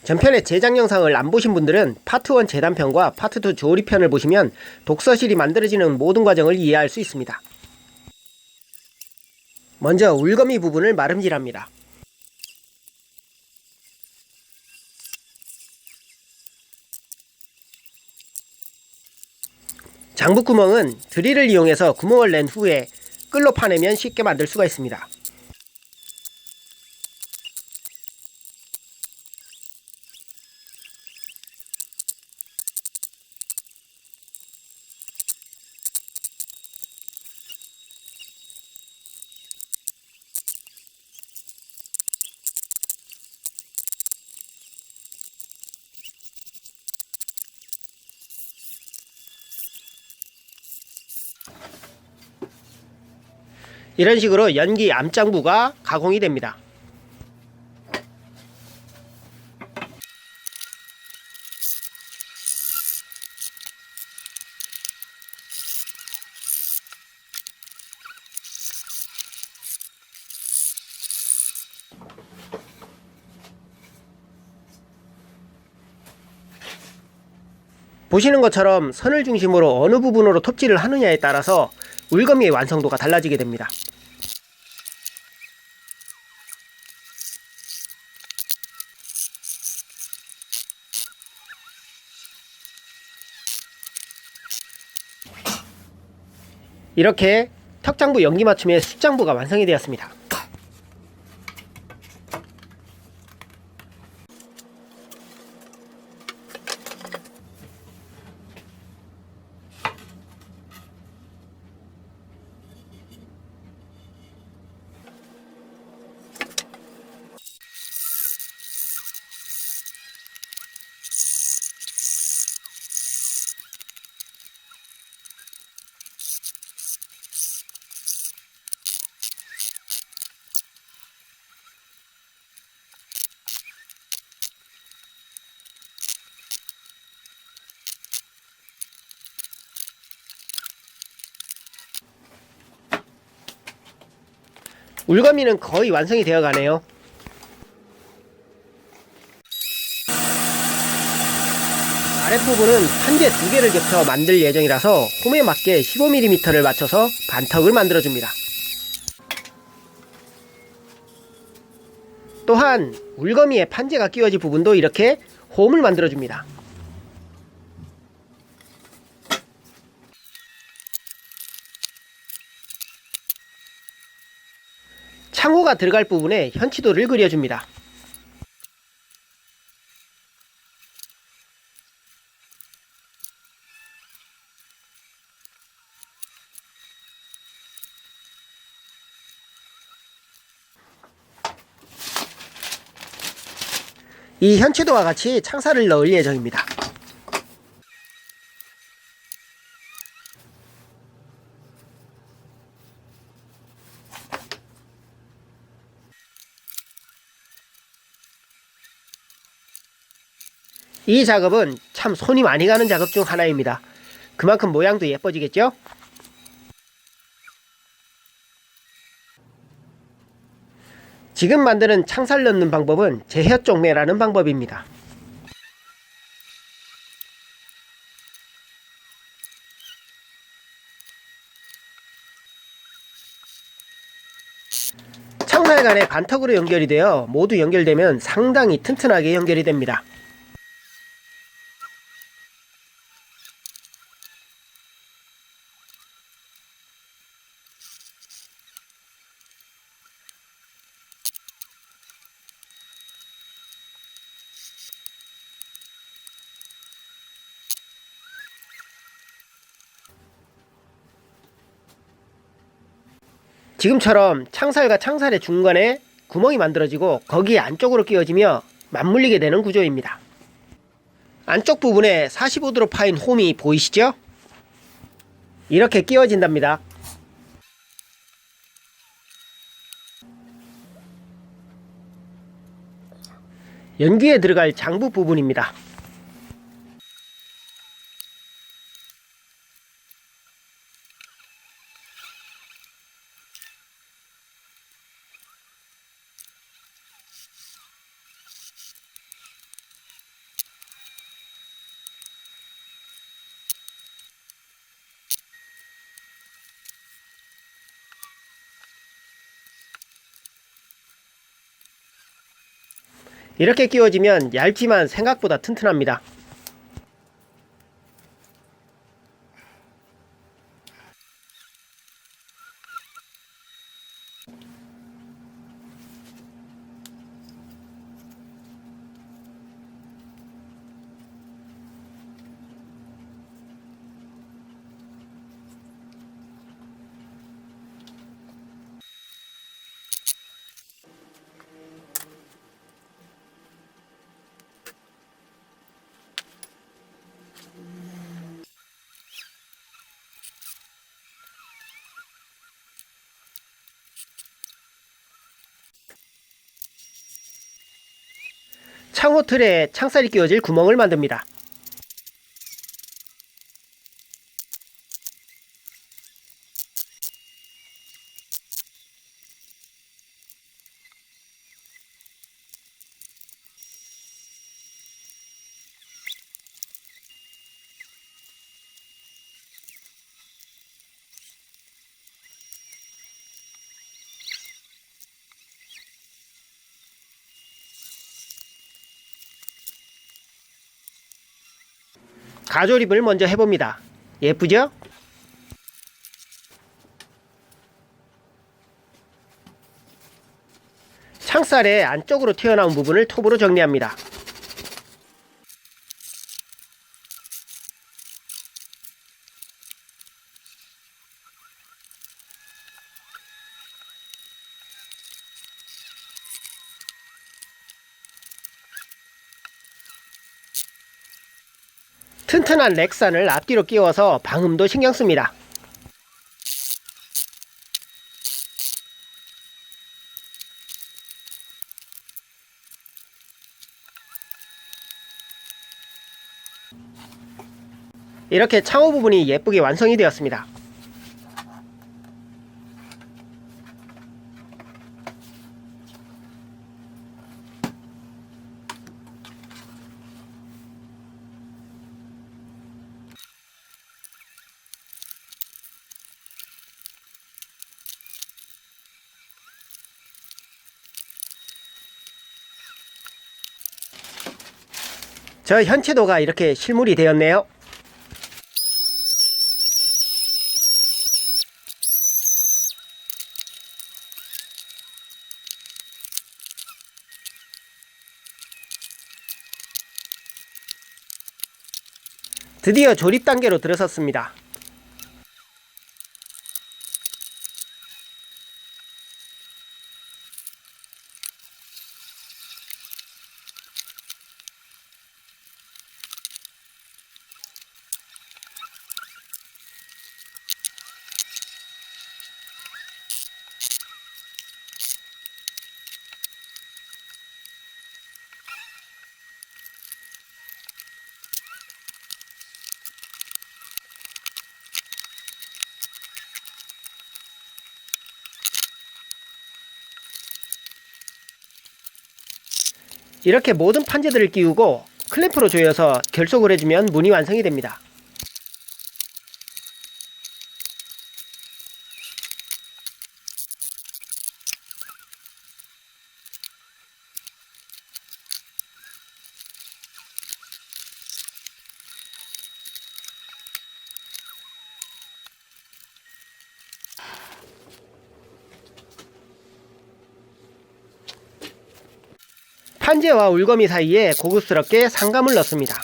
전편의 제작 영상을 안 보신 분들은 파트 1 재단편과 파트 2 조립편을 보시면 독서실이 만들어지는 모든 과정을 이해할 수 있습니다. 먼저 울거미 부분을 마름질합니다. 장부구멍은 드릴을 이용해서 구멍을 낸 후에 끌로 파내면 쉽게 만들 수가 있습니다. 이런 식으로 연기 암장부가 가공이 됩니다. 보시는 것처럼 선을 중심으로 어느 부분으로 톱질을 하느냐에 따라서 울거미의 완성도가 달라지게 됩니다. 이렇게 턱장부 연기 맞춤의 숫장부가 완성이 되었습니다. 울거미는 거의 완성이 되어 가네요. 아랫부분은 판재 2개를 겹쳐 만들 예정이라서 홈에 맞게 15mm를 맞춰서 반턱을 만들어줍니다. 또한 울거미에 판재가 끼워질 부분도 이렇게 홈을 만들어줍니다. 창호가 들어갈 부분에 현치도를 그려줍니다. 이 현치도와 같이 창살을 넣을 예정입니다. 이 작업은 참 손이 많이 가는 작업 중 하나입니다. 그만큼 모양도 예뻐지겠죠? 지금 만드는 창살 넣는 방법은 제혀쪽매라는 방법입니다. 창살 간에 반턱으로 연결이 되어 모두 연결되면 상당히 튼튼하게 연결이 됩니다. 지금처럼 창살과 창살의 중간에 구멍이 만들어지고 거기에 안쪽으로 끼워지며 맞물리게 되는 구조입니다. 안쪽 부분에 45도로 파인 홈이 보이시죠? 이렇게 끼워진답니다. 연기에 들어갈 장부 부분입니다. 이렇게 끼워지면 얇지만 생각보다 튼튼합니다. 창호 틀에 창살이 끼워질 구멍을 만듭니다. 가조립을 먼저 해봅니다. 예쁘죠? 창살의 안쪽으로 튀어나온 부분을 톱으로 정리합니다. 튼튼한 렉산을 앞뒤로 끼워서 방음도 신경씁니다. 이렇게 창호 부분이 예쁘게 완성이 되었습니다. 저 현채도가 이렇게 실물이 되었네요. 드디어 조립 단계로 들어섰습니다. 이렇게 모든 판재들을 끼우고 클램프로 조여서 결속을 해주면 문이 완성이 됩니다. 판재와 울거미 사이에 고급스럽게 상감을 넣습니다.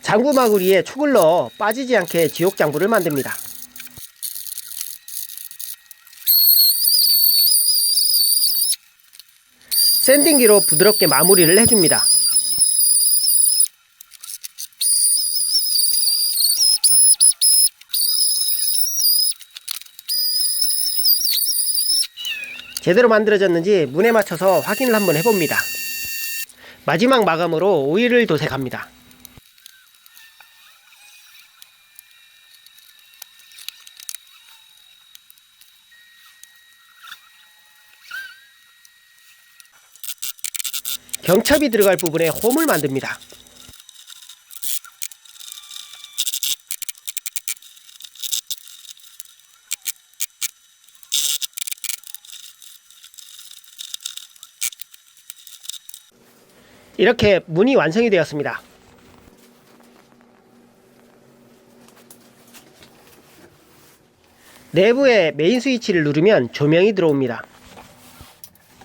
장구 마구리에 촉을 넣어 빠지지 않게 지옥 장구를 만듭니다. 샌딩기로 부드럽게 마무리를 해줍니다. 제대로 만들어졌는지 문에 맞춰서 확인을 한번 해봅니다. 마지막 마감으로 오일을 도색합니다. 경첩이 들어갈 부분에 홈을 만듭니다. 이렇게 문이 완성이 되었습니다. 내부에 메인 스위치를 누르면 조명이 들어옵니다.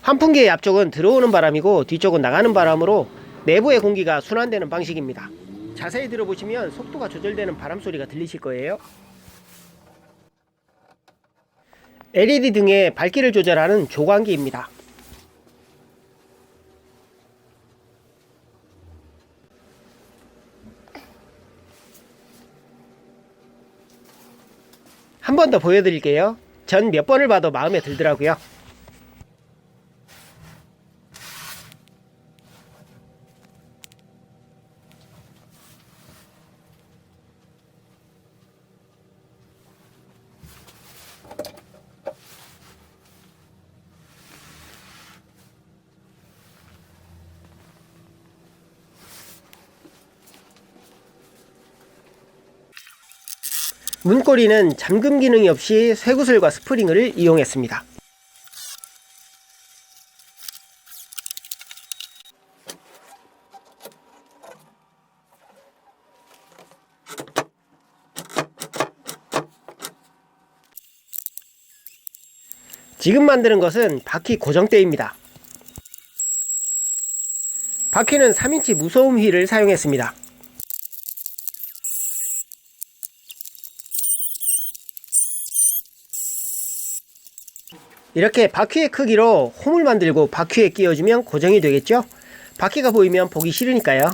환풍기의 앞쪽은 들어오는 바람이고 뒤쪽은 나가는 바람으로 내부의 공기가 순환되는 방식입니다. 자세히 들어보시면 속도가 조절되는 바람 소리가 들리실 거예요. LED 등의 밝기를 조절하는 조광기입니다. 한 번 더 보여드릴게요. 전 몇 번을 봐도 마음에 들더라고요. 문고리는 잠금 기능이 없이 쇠구슬과 스프링을 이용했습니다. 지금 만드는 것은 바퀴 고정대입니다. 바퀴는 3인치 무소음 휠을 사용했습니다. 이렇게 바퀴의 크기로 홈을 만들고 바퀴에 끼워주면 고정이 되겠죠? 바퀴가 보이면 보기 싫으니까요.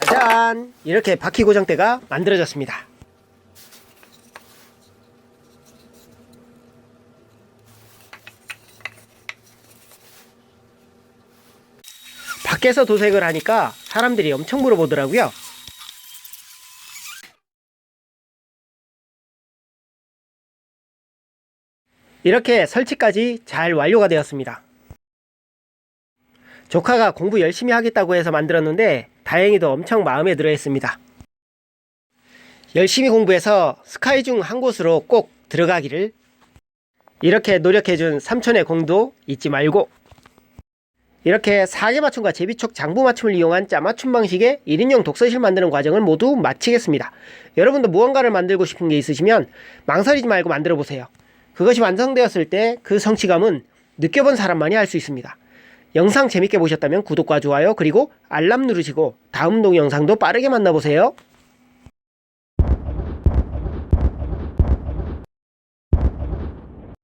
짠! 이렇게 바퀴 고정대가 만들어졌습니다. 밖에서 도색을 하니까 사람들이 엄청 물어보더라고요. 이렇게 설치까지 잘 완료가 되었습니다. 조카가 공부 열심히 하겠다고 해서 만들었는데 다행히도 엄청 마음에 들어 했습니다. 열심히 공부해서 스카이 중 한 곳으로 꼭 들어가기를. 이렇게 노력해준 삼촌의 공도 잊지 말고. 이렇게 사계 맞춤과 제비촉 장부 맞춤을 이용한 짜맞춤 방식의 1인용 독서실 만드는 과정을 모두 마치겠습니다. 여러분도 무언가를 만들고 싶은 게 있으시면 망설이지 말고 만들어 보세요. 그것이 완성되었을 때 그 성취감은 느껴본 사람만이 알 수 있습니다. 영상 재밌게 보셨다면 구독과 좋아요 그리고 알람 누르시고 다음 동영상도 빠르게 만나보세요.